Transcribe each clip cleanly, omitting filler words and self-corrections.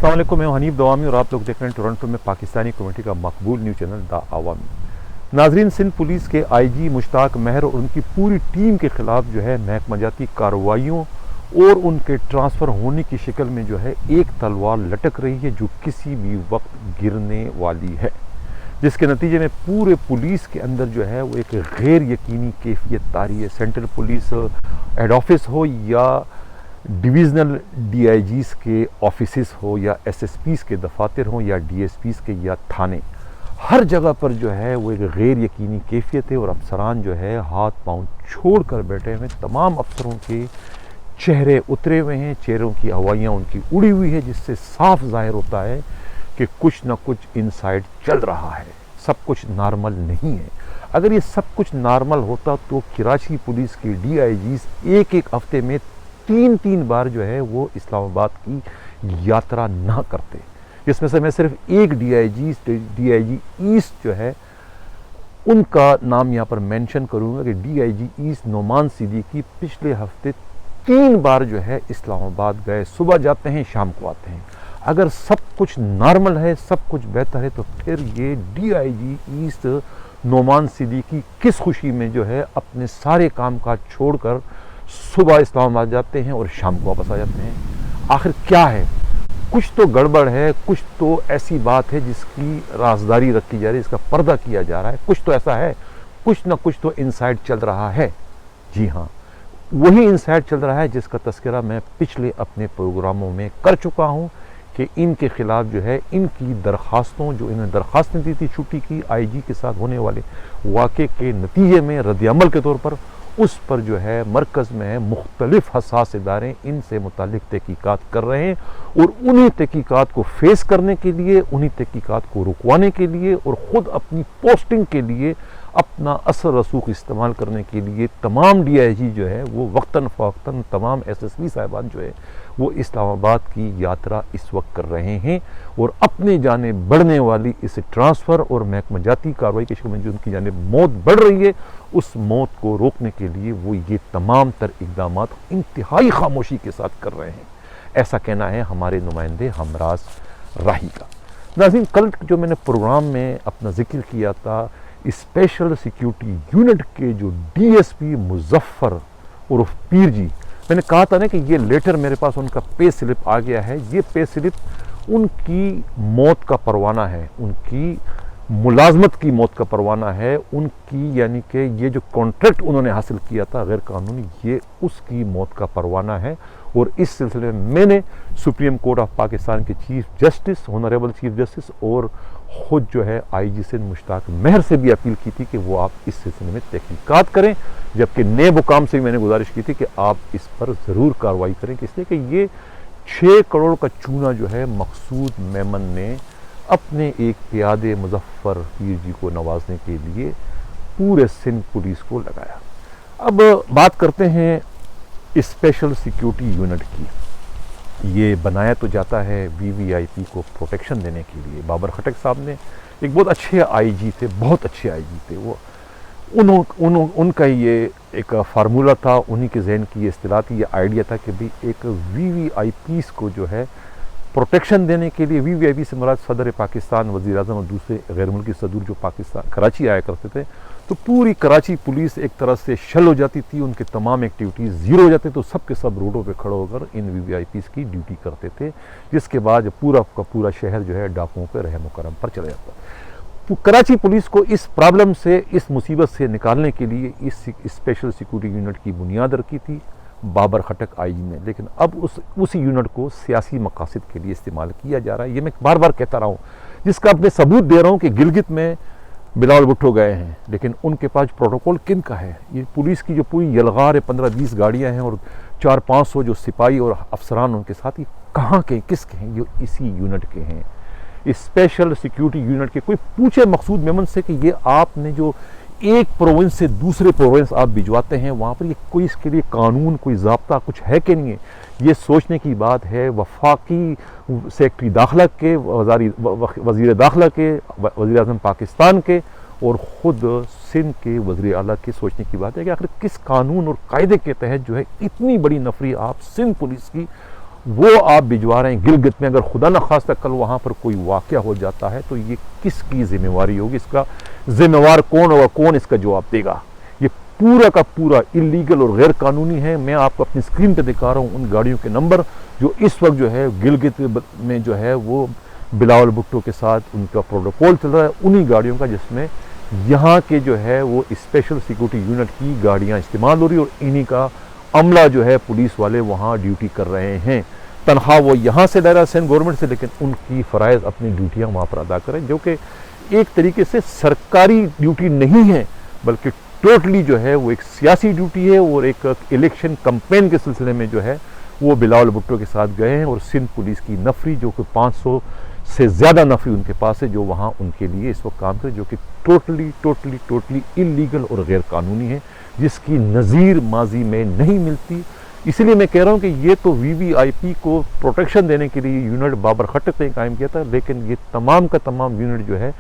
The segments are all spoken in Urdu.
السلام علیکم، میں حنیف دوامی اور آپ لوگ دیکھ رہے ہیں ٹورنٹو میں پاکستانی کمیونٹی کا مقبول نیوز چینل دا عوامی۔ ناظرین، سندھ پولیس کے آئی جی مشتاق مہر اور ان کی پوری ٹیم کے خلاف جو ہے محکمہ جاتی کارروائیوں اور ان کے ٹرانسفر ہونے کی شکل میں جو ہے ایک تلوار لٹک رہی ہے جو کسی بھی وقت گرنے والی ہے، جس کے نتیجے میں پورے پولیس کے اندر جو ہے وہ ایک غیر یقینی کیفیت طاری ہے۔ سینٹرل پولیس ہیڈ آفس ہو یا ڈویژنل ڈی آئی جیز کے آفیسز ہو یا ایس ایس پیز کے دفاتر ہوں یا ڈی ایس پیز کے یا تھانے، ہر جگہ پر جو ہے وہ ایک غیر یقینی کیفیت ہے اور افسران جو ہے ہاتھ پاؤں چھوڑ کر بیٹھے ہوئے ہیں۔ تمام افسروں کے چہرے اترے ہوئے ہیں، چہروں کی ہوائیاں ان کی اڑی ہوئی ہے، جس سے صاف ظاہر ہوتا ہے کہ کچھ نہ کچھ انسائیڈ چل رہا ہے، سب کچھ نارمل نہیں ہے۔ اگر یہ سب کچھ نارمل ہوتا تو کراچی پولیس کی ڈی آئی جیز ایک ہفتے میں تین بار جو ہے وہ اسلام آباد کی یاترا نہ کرتے، جس میں سے میں صرف ایک ڈی آئی جی ایسٹ جو ہے ان کا نام یہاں پر مینشن کروں گا کہ D I G east Nauman Siddiqui پچھلے ہفتے 3 بار جو ہے اسلام آباد گئے، صبح جاتے ہیں شام کو آتے ہیں۔ اگر سب کچھ نارمل ہے، سب کچھ بہتر ہے، تو پھر یہ D I G east Nauman Siddiqui کس خوشی میں جو ہے اپنے سارے کام کاج چھوڑ کر صبح اسلام آباد جاتے ہیں اور شام کو واپس آ جاتے ہیں؟ آخر کیا ہے؟ کچھ تو گڑبڑ ہے، کچھ تو ایسی بات ہے جس کی رازداری رکھی جا رہی ہے، اس کا پردہ کیا جا رہا ہے، کچھ تو ایسا ہے، کچھ نہ کچھ تو انسائیڈ چل رہا ہے۔ جی ہاں، وہی انسائیڈ چل رہا ہے جس کا تذکرہ میں پچھلے اپنے پروگراموں میں کر چکا ہوں کہ ان کے خلاف جو ہے ان کی درخواستوں، جو انہوں نے درخواستیں دی تھی چھٹی کی آئی جی کے ساتھ ہونے والے واقعے کے نتیجے میں رد عمل کے طور پر، اس پر جو ہے مرکز میں مختلف حساس ادارے ان سے متعلق تحقیقات کر رہے ہیں، اور انہی تحقیقات کو فیس کرنے کے لیے، انہی تحقیقات کو رکوانے کے لیے اور خود اپنی پوسٹنگ کے لیے اپنا اثر رسوخ استعمال کرنے کے لیے تمام ڈی آئی جی جو ہے وہ وقتاً فوقتاً تمام ایس ایس پی صاحبان جو ہے وہ اسلام آباد کی یاترا اس وقت کر رہے ہیں، اور اپنے جانب بڑھنے والی اس ٹرانسفر اور محکمہ جاتی کارروائی کی شکل میں جو ان کی جانب موت بڑھ رہی ہے، اس موت کو روکنے کے لیے وہ یہ تمام تر اقدامات انتہائی خاموشی کے ساتھ کر رہے ہیں، ایسا کہنا ہے ہمارے نمائندے ہمراز راہی کا۔ ناظرین، کل جو میں نے پروگرام میں اپنا ذکر کیا تھا اسپیشل سیکیورٹی یونٹ کے جو ڈی ایس پی مظفر عرف پیر جی، میں نے کہا تھا نا کہ یہ لیٹر میرے پاس ان کا پے سلپ آ گیا ہے۔ یہ پے سلپ ان کی موت کا پروانہ ہے، ان کی ملازمت کی موت کا پروانہ ہے، ان کی یعنی کہ یہ جو کانٹریکٹ انہوں نے حاصل کیا تھا غیر قانونی، یہ اس کی موت کا پروانہ ہے۔ اور اس سلسلے میں نے سپریم کورٹ آف پاکستان کے chief justice, honourable chief justice, اور خود جو ہے آئی جی سندھ مشتاق مہر سے بھی اپیل کی تھی کہ وہ آپ اس سلسلے میں تحقیقات کریں، جبکہ نیب حکام سے بھی میں نے گزارش کی تھی کہ آپ اس پر ضرور کارروائی کریں، اس لیے کہ یہ 6 کروڑ کا چونا جو ہے مقصود میمن نے اپنے ایک پیادے مظفر پیر جی کو نوازنے کے لیے پورے سندھ پولیس کو لگایا۔ اب بات کرتے ہیں اسپیشل سیکیورٹی یونٹ کی۔ یہ بنایا تو جاتا ہے وی وی آئی پی کو پروٹیکشن دینے کے لیے۔ بابر خٹک صاحب نے ایک بہت اچھے آئی جی تھے، بہت اچھے آئی جی تھے وہ، ان کا یہ ایک فارمولہ تھا، انہی کے ذہن کی یہ اصطلاح تھی، یہ آئیڈیا تھا کہ بھی ایک وی وی آئی پیز کو جو ہے پروٹیکشن دینے کے لیے، وی وی آئی پی سے مراد صدر پاکستان، وزیر اعظم اور دوسرے غیر ملکی صدور جو پاکستان کراچی آیا کرتے تھے، تو پوری کراچی پولیس ایک طرح سے شل ہو جاتی تھی، ان کے تمام ایکٹیویٹیز زیرو ہو جاتے، تو سب کے سب روڈوں پہ کھڑے ہو کر ان وی وی آئی پیز کی ڈیوٹی کرتے تھے، جس کے بعد پورا کا پورا شہر جو ہے ڈاکوؤں پہ رحم و کرم پر چلا جاتا۔ کراچی پولیس کو اس پرابلم سے، اس مصیبت سے نکالنے کے لیے اس اسپیشل سیکیورٹی یونٹ کی بنیاد رکھی تھی بابر خٹک آئی جی نے، لیکن اب اسی یونٹ کو سیاسی مقاصد کے لیے استعمال کیا جا رہا ہے۔ یہ میں بار بار کہتا رہا ہوں، جس کا میں ثبوت دے رہا ہوں کہ گلگت میں بلاول بھٹو گئے ہیں، لیکن ان کے پاس پروٹوکول کن کا ہے؟ یہ پولیس کی جو پوری یلغار 15-20 گاڑیاں ہیں اور 400-500 جو سپاہی اور افسران ان کے ساتھ، یہ کہاں کے، کس کے ہیں؟ یہ اسی یونٹ کے ہیں، اسپیشل سیکیورٹی یونٹ کے۔ کوئی پوچھے مقصود میمن سے کہ یہ آپ نے جو ایک پروونس سے دوسرے پروونس آپ بھجواتے ہیں، وہاں پر یہ کوئی اس کے لیے قانون، کوئی ضابطہ کچھ ہے کہ نہیں ہے؟ یہ سوچنے کی بات ہے وفاقی سیکرٹری داخلہ کے، وزیر داخلہ کے، وزیر اعظم پاکستان کے، اور خود سندھ کے وزیر اعلیٰ کے سوچنے کی بات ہے کہ آخر کس قانون اور قاعدے کے تحت جو ہے اتنی بڑی نفری آپ سندھ پولیس کی وہ آپ بھجوا رہے ہیں گلگت میں. اگر خدا نخواستہ کل وہاں پر کوئی واقعہ ہو جاتا ہے تو یہ کس کی ذمہ داری ہوگی؟ اس کا ذمہ وار کون ہوگا؟ کون اس کا جواب دے گا؟ یہ پورا کا پورا انلیگل اور غیر قانونی ہے. میں آپ کو اپنی اسکرین پہ دکھا رہا ہوں ان گاڑیوں کے نمبر جو اس وقت جو ہے گلگت میں جو ہے وہ بلاول بھٹو کے ساتھ ان کا پروٹوکول چل رہا ہے. انہی گاڑیوں کا جس میں یہاں کے جو ہے وہ اسپیشل سیکورٹی یونٹ کی گاڑیاں استعمال ہو رہی اور انہی کا عملہ جو ہے پولیس والے وہاں ڈیوٹی کر رہے ہیں. تنخواہ وہ یہاں سے لے رہا ہے سندھ گورنمنٹ سے، لیکن ان کی فرائض اپنی ڈیوٹیاں وہاں پر ادا کریں جو کہ ایک طریقے سے سرکاری ڈیوٹی نہیں ہے بلکہ ٹوٹلی جو ہے وہ ایک سیاسی ڈیوٹی ہے. اور ایک الیکشن کمپین کے سلسلے میں جو ہے وہ بلاول بھٹو کے ساتھ گئے ہیں اور سندھ پولیس کی نفری جو کہ 500 سے زیادہ نفری ان کے پاس ہے جو وہاں ان کے لیے اس وقت کام کرے، جو کہ ٹوٹلی انلیگل اور غیر قانونی ہے، جس کی نظیر ماضی میں نہیں ملتی. اسی لیے میں کہہ رہا ہوں کہ یہ تو وی وی آئی پی کو پروٹیکشن دینے کے لیے یونٹ بابر خٹک نے قائم کیا تھا، لیکن یہ تمام کا تمام یونٹ جو ہے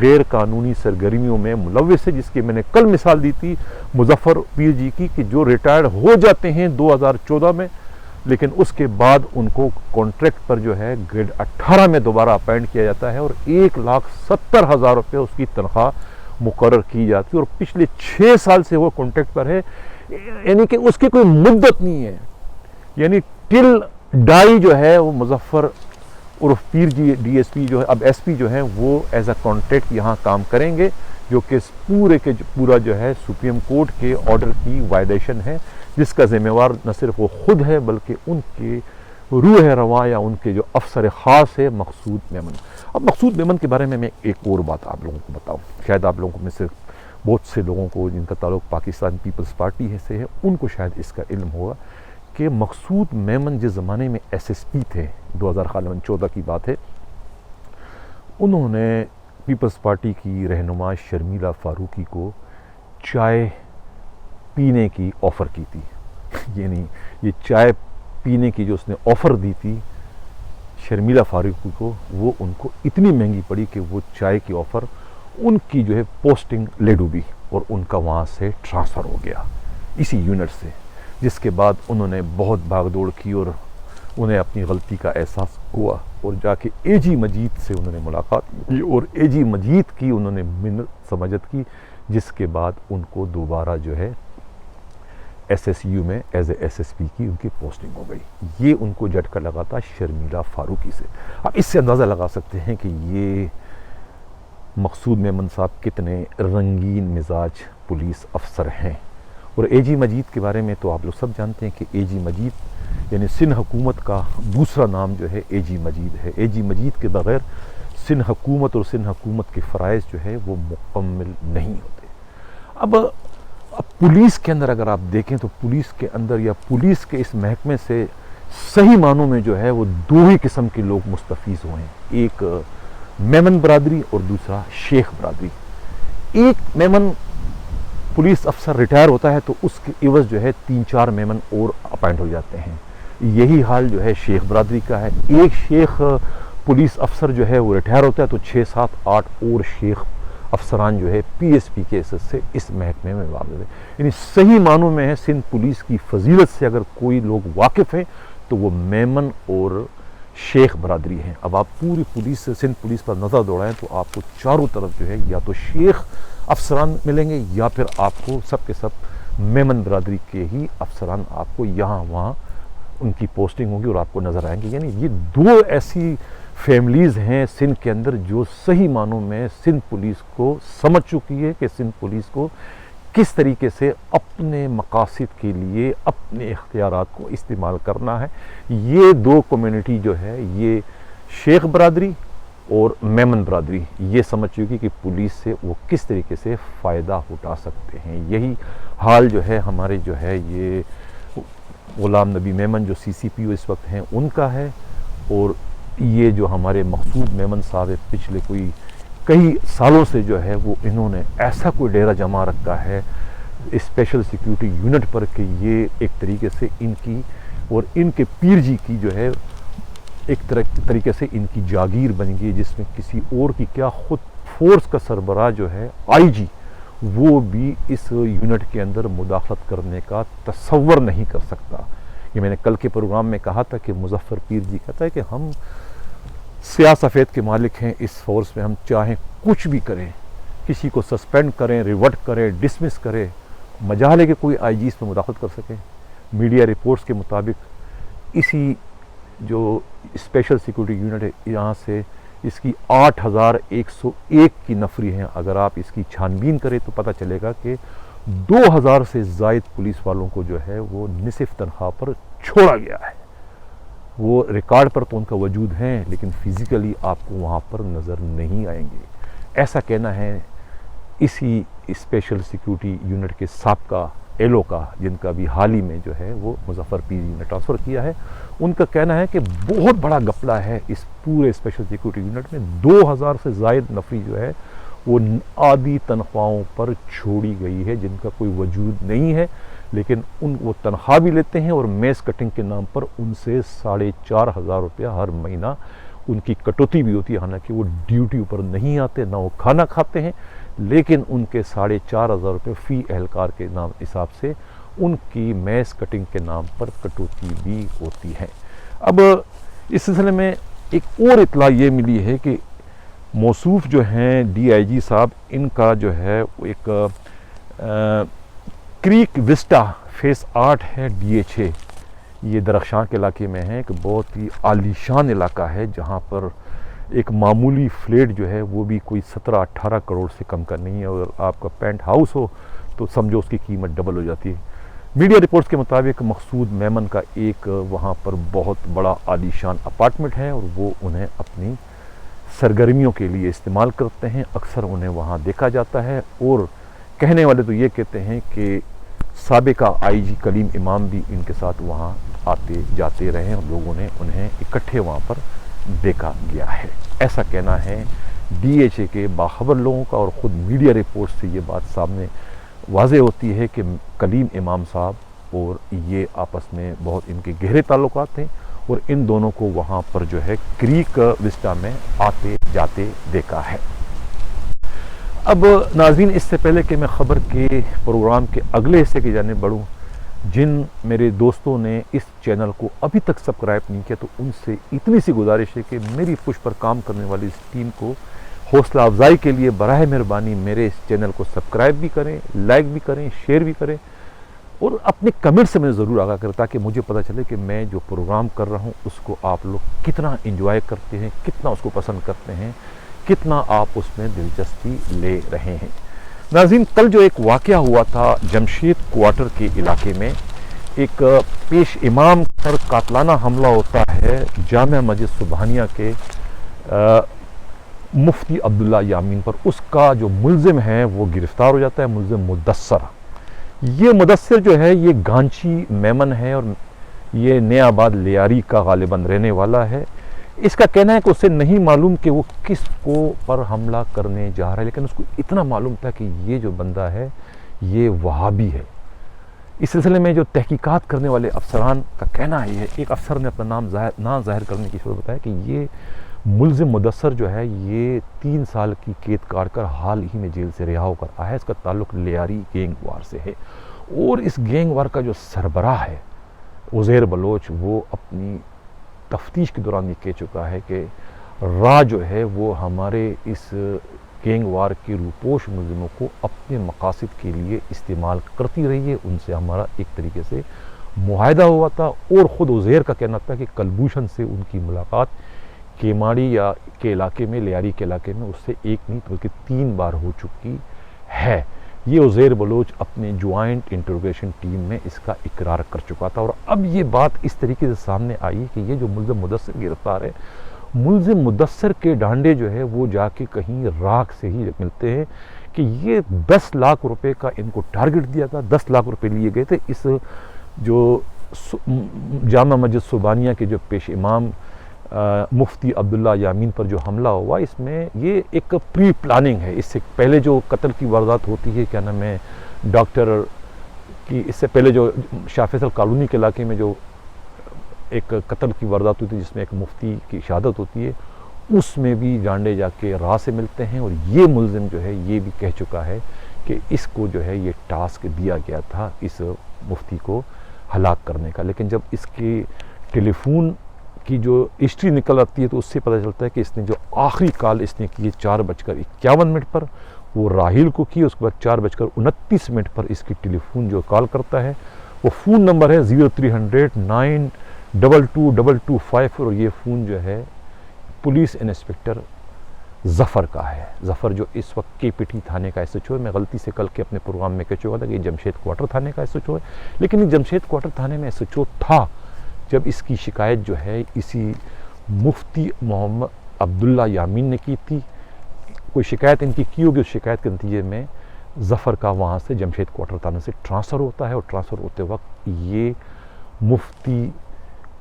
غیر قانونی سرگرمیوں میں ملوث ہے، جس کی میں نے کل مثال دی تھی مظفر پیر جی کی کہ جو ریٹائرڈ ہو جاتے ہیں 2014 میں، لیکن اس کے بعد ان کو کانٹریکٹ پر جو ہے گریڈ 18 میں دوبارہ اپائنٹ کیا جاتا ہے اور 1,70,000 روپے اس کی تنخواہ مقرر کی جاتی ہے، اور پچھلے 6 سال سے وہ کانٹریکٹ پر ہے. یعنی کہ اس کی کوئی مدت نہیں ہے، یعنی ٹل ڈائی جو ہے وہ مظفر عرف پیر جی ڈی ایس پی جو ہے اب ایس پی جو ہیں وہ ایز اے کانٹریکٹ یہاں کام کریں گے، جو کہ پورے کے پورا جو ہے سپریم کورٹ کے آرڈر کی وائلیشن ہے، جس کا ذمہ وار نہ صرف وہ خود ہے بلکہ ان کے روح رواں یا ان کے جو افسر خاص ہے مقصود میمن. اب مقصود میمن کے بارے میں ایک اور بات آپ لوگوں کو بتاؤں. شاید آپ لوگوں میں سے بہت سے لوگوں کو جن کا تعلق پاکستان پیپلز پارٹی سے ہے ان کو شاید اس کا علم ہوگا کہ مقصود میمن جس زمانے میں ایس ایس پی تھے، 2014 کی بات ہے، انہوں نے پیپلز پارٹی کی رہنما شرمیلا فاروقی کو چائے پینے کی آفر کی تھی. یعنی یہ چائے پینے کی جو اس نے آفر دی تھی شرمیلا فاروقی کو، وہ ان کو اتنی مہنگی پڑی کہ وہ چائے کی آفر ان کی جو ہے پوسٹنگ لے ڈوبی اور ان کا وہاں سے ٹرانسفر ہو گیا اسی یونٹ سے، جس کے بعد انہوں نے بہت بھاگ دوڑ کی اور انہیں اپنی غلطی کا احساس ہوا اور جا کے اے جی مجید سے انہوں نے ملاقات کی اور اے جی مجید کی انہوں نے منت سماجت کی، جس کے بعد ان کو دوبارہ جو ہے ایس ایس یو میں as A S S P کی ان کی پوسٹنگ ہو گئی. یہ ان کو جھٹکا لگا تھا شرمیلا فاروقی سے. آپ اس سے اندازہ لگا سکتے ہیں کہ یہ مقصود میمن صاحب کتنے رنگین مزاج پولیس افسر ہیں. اور اے جی مجید کے بارے میں تو آپ لوگ سب جانتے ہیں کہ اے جی مجید یعنی سندھ حکومت کا دوسرا نام جو ہے اے جی مجید ہے. اے جی مجید کے بغیر سندھ حکومت اور سندھ حکومت کے فرائض جو ہے وہ مکمل نہیں ہوتے. اب پولیس کے اندر اگر آپ دیکھیں تو پولیس کے اندر یا پولیس کے اس محکمے سے صحیح معنوں میں جو ہے وہ دو ہی قسم کے لوگ مستفیض ہوئے ہیں، ایک میمن برادری اور دوسرا شیخ برادری. ایک میمن پولیس افسر ریٹائر ہوتا ہے تو اس کے عوض جو ہے 3-4 میمن اور اپائنٹ ہو جاتے ہیں. یہی حال جو ہے شیخ برادری کا ہے. ایک شیخ پولیس افسر جو ہے وہ ریٹائر ہوتا ہے تو 6-7-8 اور شیخ افسران جو ہے پی ایس پی کے حصے سے اس محکمے میں واقع ہے. یعنی صحیح معنوں میں ہے سندھ پولیس کی فضیلت سے اگر کوئی لوگ واقف ہیں تو وہ میمن اور شیخ برادری ہیں. اب آپ پوری پولیس سے سندھ پولیس پر نظر دوڑائیں تو آپ کو چاروں طرف جو ہے یا تو شیخ افسران ملیں گے یا پھر آپ کو سب کے سب میمن برادری کے ہی افسران آپ کو یہاں وہاں ان کی پوسٹنگ ہوگی اور آپ کو نظر آئیں گے. یعنی یہ دو ایسی فیملیز ہیں سندھ کے اندر جو صحیح معنوں میں سندھ پولیس کو سمجھ چکی ہے کہ سندھ پولیس کو کس طریقے سے اپنے مقاصد کے لیے اپنے اختیارات کو استعمال کرنا ہے. یہ دو کمیونٹی جو ہے یہ شیخ برادری اور میمن برادری یہ سمجھ چکی کہ پولیس سے وہ کس طریقے سے فائدہ اٹھا سکتے ہیں. یہی حال جو ہے ہمارے جو ہے یہ غلام نبی میمن جو سی سی پی او اس وقت ہیں ان کا ہے، اور یہ جو ہمارے مقصود میمن صاحب پچھلے کوئی کئی سالوں سے جو ہے وہ انہوں نے ایسا کوئی ڈیرہ جما رکھا ہے اسپیشل سیکیورٹی یونٹ پر کہ یہ ایک طریقے سے ان کی اور ان کے پیر جی کی جو ہے ایک طریقے سے ان کی جاگیر بن گئی، جس میں کسی اور کی کیا خود فورس کا سربراہ جو ہے آئی جی وہ بھی اس یونٹ کے اندر مداخلت کرنے کا تصور نہیں کر سکتا. یہ میں نے کل کے پروگرام میں کہا تھا کہ مظفر پیر جی کہتا ہے کہ ہم سیاہ سفید کے مالک ہیں اس فورس میں، ہم چاہیں کچھ بھی کریں، کسی کو سسپینڈ کریں، ریورٹ کریں، ڈسمس کریں، مجال ہے کہ کوئی آئی جی اس میں مداخلت کر سکیں۔ میڈیا رپورٹس کے مطابق اسی جو اسپیشل سیکورٹی یونٹ ہے یہاں سے اس کی 8101 کی نفری ہیں۔ اگر آپ اس کی چھان بین کریں تو پتہ چلے گا کہ 2000 سے زائد پولیس والوں کو جو ہے وہ نصف تنخواہ پر چھوڑا گیا ہے۔ وہ ریکارڈ پر تو ان کا وجود ہیں لیکن فزیکلی آپ کو وہاں پر نظر نہیں آئیں گے۔ ایسا کہنا ہے اسی اسپیشل سیکورٹی یونٹ کے سابقہ ایلو کا، جن کا بھی حال ہی میں جو ہے وہ مظفر پیر جی نے ٹرانسفر کیا ہے۔ ان کا کہنا ہے کہ بہت بڑا گھپلہ ہے اس پورے اسپیشل سیکورٹی یونٹ میں، 2000 سے زائد نفری جو ہے وہ آدھی تنخواہوں پر چھوڑی گئی ہے، جن کا کوئی وجود نہیں ہے، لیکن وہ تنخواہ بھی لیتے ہیں اور میس کٹنگ کے نام پر ان سے 4500 روپیہ ہر مہینہ ان کی کٹوتی بھی ہوتی ہے۔ حالانکہ وہ ڈیوٹی اوپر نہیں آتے، نہ وہ کھانا کھاتے ہیں، لیکن ان کے 4500 روپے فی اہلکار کے نام حساب سے ان کی میس کٹنگ کے نام پر کٹوتی بھی ہوتی ہے۔ اب اس سلسلے میں ایک اور اطلاع یہ ملی ہے کہ موصوف جو ہیں ڈی آئی جی صاحب، ان کا جو ہے ایک کریک وسٹا فیس 8 ہے DH یہ درخشاں کے علاقے میں ہے، ایک بہت ہی عالیشان علاقہ ہے جہاں پر ایک معمولی فلیٹ جو ہے وہ بھی کوئی 17-18 کروڑ سے کم کا نہیں ہے، اور آپ کا پینٹ ہاؤس ہو تو سمجھو اس کی قیمت ڈبل ہو جاتی ہے۔ میڈیا رپورٹس کے مطابق مقصود میمن کا ایک وہاں پر بہت بڑا عالیشان اپارٹمنٹ ہے اور وہ انہیں اپنی سرگرمیوں کے لیے استعمال کرتے ہیں، اکثر انہیں وہاں دیکھا جاتا ہے، اور کہنے والے تو یہ کہتے ہیں کہ سابقہ آئی جی کلیم امام بھی ان کے ساتھ وہاں آتے جاتے رہے اور لوگوں نے انہیں اکٹھے وہاں پر دیکھا گیا ہے۔ ایسا کہنا ہے DHA کے باخبر لوگوں کا، اور خود میڈیا رپورٹ سے یہ بات سامنے واضح ہوتی ہے کہ کلیم امام صاحب اور یہ آپس میں بہت ان کے گہرے تعلقات ہیں، اور ان دونوں کو وہاں پر جو ہے کریک وسٹا میں آتے جاتے دیکھا ہے۔ اب ناظرین، اس سے پہلے کہ میں خبر کے پروگرام کے اگلے حصے کی جانب بڑھوں، جن میرے دوستوں نے اس چینل کو ابھی تک سبسکرائب نہیں کیا تو ان سے اتنی سی گزارش ہے کہ میری پش پر کام کرنے والی اس ٹیم کو حوصلہ افزائی کے لیے براہ مہربانی میرے اس چینل کو سبسکرائب بھی کریں، لائک بھی کریں، شیئر بھی کریں، اور اپنے کمنٹ سے مجھے ضرور آگاہ کریں تاکہ مجھے پتہ چلے کہ میں جو پروگرام کر رہا ہوں اس کو آپ لوگ کتنا انجوائے کرتے ہیں، کتنا اس کو پسند کرتے ہیں، کتنا آپ اس میں دلچسپی لے رہے ہیں۔ ناظرین، کل جو ایک واقعہ ہوا تھا جمشید کوارٹر کے علاقے میں، ایک پیش امام پر قاتلانہ حملہ ہوتا ہے جامع مسجد سبحانیہ کے مفتی عبداللہ یامین پر، اس کا جو ملزم ہے وہ گرفتار ہو جاتا ہے، ملزم مدثر۔ یہ مدثر جو ہے یہ گانچی میمن ہے اور یہ نیا آباد لیاری کا غالباً رہنے والا ہے۔ اس کا کہنا ہے کہ اسے نہیں معلوم کہ وہ کس کو پر حملہ کرنے جا رہا ہے، لیکن اس کو اتنا معلوم تھا کہ یہ جو بندہ ہے یہ وہابی ہے۔ اس سلسلے میں جو تحقیقات کرنے والے افسران کا کہنا ہے، ایک افسر نے اپنا نام ظاہر کرنے کی صورت بتایا کہ یہ ملزم مدثر جو ہے یہ 3 سال کی قید کاٹ کر حال ہی میں جیل سے رہا ہو کر آیا ہے۔ اس کا تعلق لیاری گینگ وار سے ہے، اور اس گینگ وار کا جو سربراہ ہے عزیر بلوچ، وہ اپنی تفتیش کے دوران یہ کہہ چکا ہے کہ راہ جو ہے وہ ہمارے اس گینگ وار کے روپوش ملزموں کو اپنے مقاصد کے لیے استعمال کرتی رہی ہے، ان سے ہمارا ایک طریقے سے معاہدہ ہوا تھا، اور خود عزیر کا کہنا تھا کہ کلبھوشن سے ان کی ملاقات کیماڑی یا کے علاقے میں، لیاری کے علاقے میں، اس سے ایک نہیں بلکہ 3 بار ہو چکی ہے۔ یہ عزیر بلوچ اپنے جوائنٹ انٹروگیشن ٹیم میں اس کا اقرار کر چکا تھا، اور اب یہ بات اس طریقے سے سامنے آئی کہ یہ جو ملزم مدثر گرفتار ہے، ملزم مدثر کے ڈانڈے جو ہے وہ جا کے کہیں راکھ سے ہی ملتے ہیں کہ یہ 10 لاکھ روپے کا ان کو ٹارگٹ دیا تھا، 10 لاکھ روپے لیے گئے تھے۔ اس جو جامع مسجد سبحانیہ کے جو پیش امام مفتی عبداللہ یامین پر جو حملہ ہوا، اس میں یہ ایک پری پلاننگ ہے۔ اس سے پہلے جو قتل کی واردات ہوتی ہے، کیا نام ہے، ڈاکٹر کی، اس سے پہلے جو شاہ فیصل کالونی کے علاقے میں جو ایک قتل کی واردات ہوتی ہے جس میں ایک مفتی کی شہادت ہوتی ہے، اس میں بھی ڈانڈے جا کے راہ سے ملتے ہیں، اور یہ ملزم جو ہے یہ بھی کہہ چکا ہے کہ اس کو جو ہے یہ ٹاسک دیا گیا تھا اس مفتی کو ہلاک کرنے کا، لیکن جب اس کے ٹیلی فون کی جو ہسٹری نکل آتی ہے تو اس سے پتہ چلتا ہے کہ اس نے جو آخری کال اس نے کی 4:51 پر وہ راحیل کو کی، اس کے بعد 4:29 پر اس کی ٹیلی فون جو کال کرتا ہے وہ فون نمبر ہے 0300 9222225 اور یہ فون جو ہے پولیس انسپکٹر ظفر کا ہے۔ ظفر جو اس وقت کے پی ٹی تھانے کا ایس ایچ او ہے۔ میں غلطی سے کل کے اپنے پروگرام میں کہہ چکا تھا کہ یہ جمشید کوارٹر تھانے کا ایس ایچ او ہے، لیکن یہ جمشید کوارٹر تھانے میں ایس ایچ او تھا جب اس کی شکایت جو ہے اسی مفتی محمد عبداللہ یامین نے کی تھی۔ کوئی شکایت ان کی ہوگی، اس شکایت کے نتیجے میں ظفر کا وہاں سے جمشید کوارٹر تھانے سے ٹرانسفر ہوتا ہے، اور ٹرانسفر ہوتے وقت یہ مفتی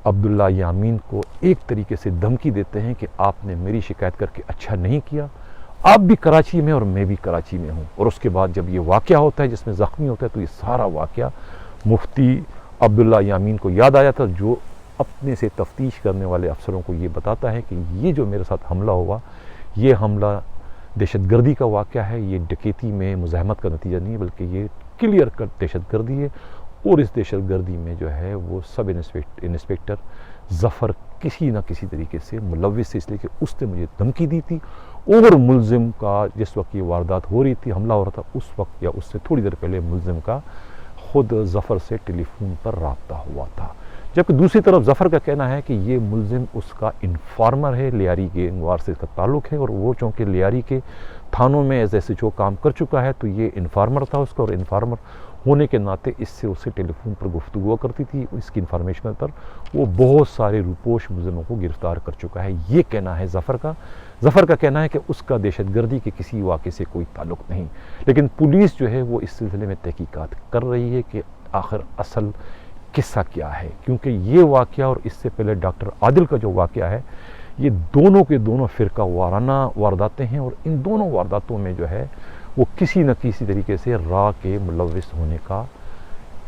عبداللہ یامین کو ایک طریقے سے دھمکی دیتے ہیں کہ آپ نے میری شکایت کر کے اچھا نہیں کیا، آپ بھی کراچی میں اور میں بھی کراچی میں ہوں۔ اور اس کے بعد جب یہ واقعہ ہوتا ہے جس میں زخمی ہوتا ہے تو یہ سارا واقعہ مفتی عبداللہ یامین کو یاد آیا تھا، جو اپنے سے تفتیش کرنے والے افسروں کو یہ بتاتا ہے کہ یہ جو میرے ساتھ حملہ ہوا یہ حملہ دہشت گردی کا واقعہ ہے، یہ ڈکیتی میں مزاحمت کا نتیجہ نہیں ہے بلکہ یہ کلیئر کٹ دہشت گردی ہے، اور اس دہشت گردی میں جو ہے وہ سب انسپکٹر ظفر کسی نہ کسی طریقے سے ملوث ہے، اس لیے کہ اس نے مجھے دھمکی دی تھی، اور ملزم کا جس وقت یہ واردات ہو رہی تھی، حملہ ہو رہا تھا، اس وقت یا اس سے تھوڑی دیر پہلے ملزم کا خود ظفر سے ٹیلی فون پر رابطہ ہوا تھا۔ جبکہ دوسری طرف ظفر کا کہنا ہے کہ یہ ملزم اس کا انفارمر ہے، لیاری گینگ وار سے اس کا تعلق ہے، اور وہ چونکہ لیاری کے تھانوں میں ایز ایس ایچ او کام کر چکا ہے تو یہ انفارمر تھا اس کا، اور انفارمر ہونے کے ناطے اس سے اسے ٹیلی فون پر گفتگو ہوا کرتی تھی، اس کی انفارمیشن پر وہ بہت سارے روپوش ملزموں کو گرفتار کر چکا ہے، یہ کہنا ہے ظفر کا۔ ظفر کا کہنا ہے کہ اس کا دہشت گردی کے کسی واقعے سے کوئی تعلق نہیں، لیکن پولیس جو ہے وہ اس سلسلے میں تحقیقات کر رہی ہے کہ آخر اصل قصہ کیا ہے، کیونکہ یہ واقعہ اور اس سے پہلے ڈاکٹر عادل کا جو واقعہ ہے یہ دونوں کے دونوں فرقہ وارانہ وارداتیں ہیں، اور ان دونوں وارداتوں میں جو ہے وہ کسی نہ کسی طریقے سے راہ کے ملوث ہونے کا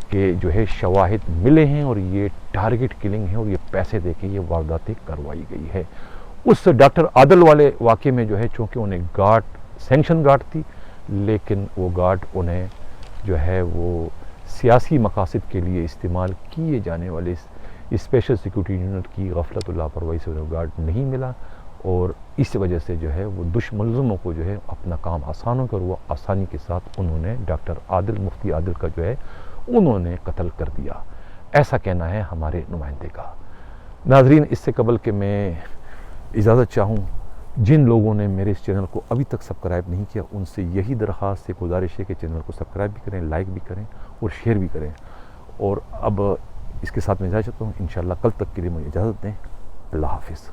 کہ جو ہے شواہد ملے ہیں، اور یہ ٹارگٹ کلنگ ہے، اور یہ پیسے دے کے یہ وارداتیں کروائی گئی ہے۔ اس ڈاکٹر عادل والے واقعے میں جو ہے چونکہ انہیں گارڈ سینکشن گارڈ تھی، لیکن وہ گارڈ انہیں جو ہے وہ سیاسی مقاصد کے لیے استعمال کیے جانے والے اسپیشل سیکیورٹی یونٹ کی غفلت و لاپرواہی سے انہیں گارڈ نہیں ملا، اور اس وجہ سے جو ہے وہ ملزموں کو جو ہے اپنا کام آسان ہو کر وہ آسانی کے ساتھ انہوں نے ڈاکٹر عادل مفتی عادل کا جو ہے انہوں نے قتل کر دیا، ایسا کہنا ہے ہمارے نمائندے کا۔ ناظرین، اس سے قبل کہ میں اجازت چاہوں، جن لوگوں نے میرے اس چینل کو ابھی تک سبسکرائب نہیں کیا ان سے یہی درخواست سے گزارش ہے کہ چینل کو سبسکرائب بھی کریں، لائک بھی کریں اور شیئر بھی کریں، اور اب اس کے ساتھ میں اجازت چاہتا ہوں، انشاءاللہ کل تک کے لیے مجھے اجازت دیں۔ اللہ حافظ۔